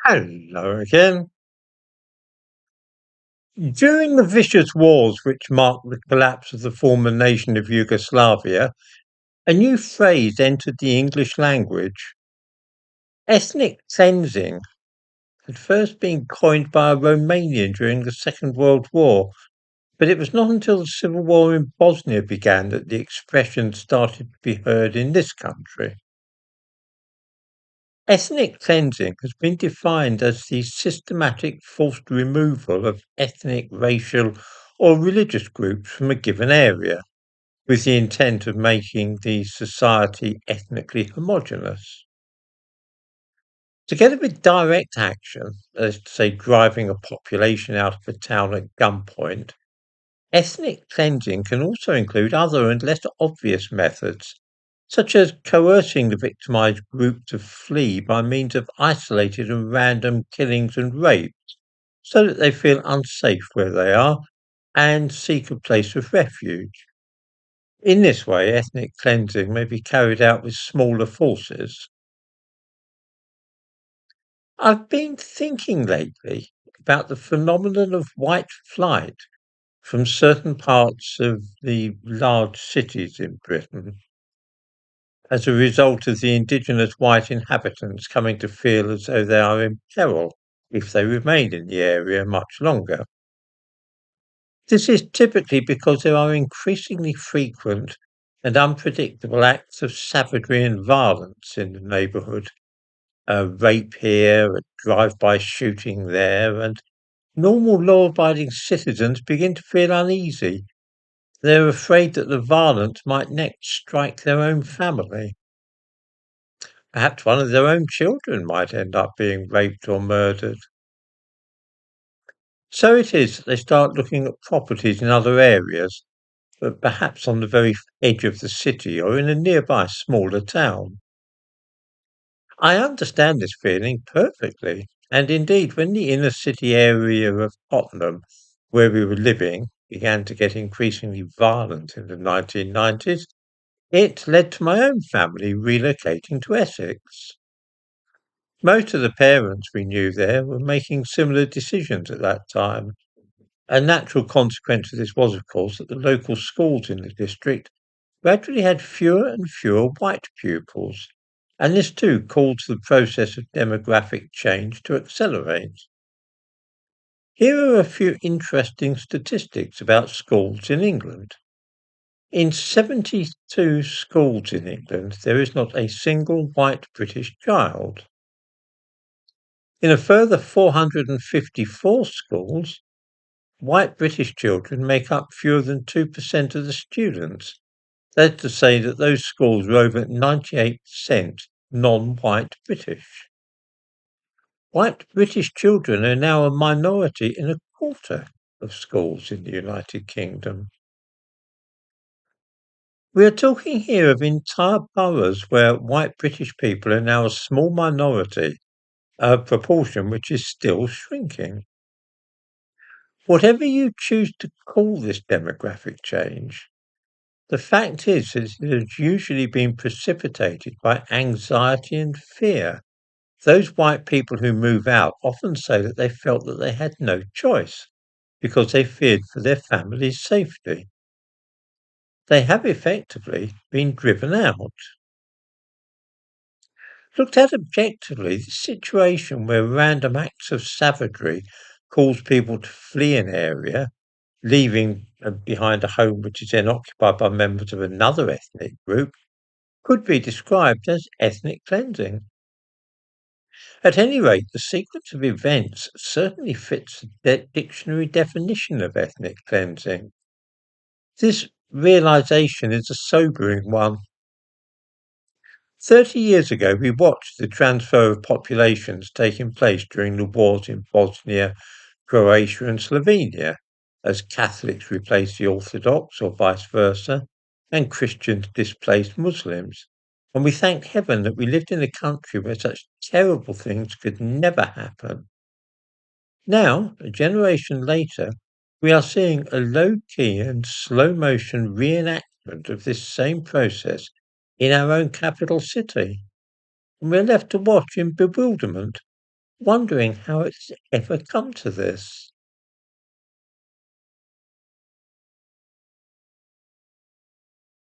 Hello again. During the vicious wars which marked the collapse of the former nation of Yugoslavia, a new phrase entered the English language. Ethnic cleansing had first been coined by a Romanian during the Second World War, but it was not until the civil war in Bosnia began that the expression started to be heard in this country. Ethnic cleansing has been defined as the systematic forced removal of ethnic, racial, or religious groups from a given area, with the intent of making the society ethnically homogeneous. Together with direct action, that is to say, driving a population out of a town at gunpoint, ethnic cleansing can also include other and less obvious methods, such as coercing the victimized group to flee by means of isolated and random killings and rapes, so that they feel unsafe where they are and seek a place of refuge. In this way, ethnic cleansing may be carried out with smaller forces. I've been thinking lately about the phenomenon of white flight from certain parts of the large cities in Britain as a result of the indigenous white inhabitants coming to feel as though they are in peril if they remain in the area much longer. This is typically because there are increasingly frequent and unpredictable acts of savagery and violence in the neighbourhood. A rape here, a drive-by shooting there, and normal law-abiding citizens begin to feel uneasy. They're afraid that the violence might next strike their own family. Perhaps one of their own children might end up being raped or murdered. So it is that they start looking at properties in other areas, but perhaps on the very edge of the city or in a nearby smaller town. I understand this feeling perfectly, and indeed, when the inner city area of Tottenham, where we were living, began to get increasingly violent in the 1990s, it led to my own family relocating to Essex. Most of the parents we knew there were making similar decisions at that time. A natural consequence of this was, of course, that the local schools in the district gradually had fewer and fewer white pupils, and this too caused the process of demographic change to accelerate. Here are a few interesting statistics about schools in England. In 72 schools in England, there is not a single white British child. In a further 454 schools, white British children make up fewer than 2% of the students. That's to say that those schools are over 98% non-white British. White British children are now a minority in a quarter of schools in the United Kingdom. We are talking here of entire boroughs where white British people are now a small minority, a proportion which is still shrinking. Whatever you choose to call this demographic change, the fact is that it has usually been precipitated by anxiety and fear. Those white people who move out often say that they felt that they had no choice because they feared for their family's safety. They have effectively been driven out. Looked at objectively, the situation where random acts of savagery cause people to flee an area, leaving behind a home which is then occupied by members of another ethnic group, could be described as ethnic cleansing. At any rate, the sequence of events certainly fits the dictionary definition of ethnic cleansing. This realization is a sobering one. 30 years ago, we watched the transfer of populations taking place during the wars in Bosnia, Croatia, and Slovenia, as Catholics replaced the Orthodox or vice versa, and Christians displaced Muslims. And we thank heaven that we lived in a country where such terrible things could never happen. Now, a generation later, we are seeing a low-key and slow-motion reenactment of this same process in our own capital city, and we're left to watch in bewilderment. wondering how it's ever come to this.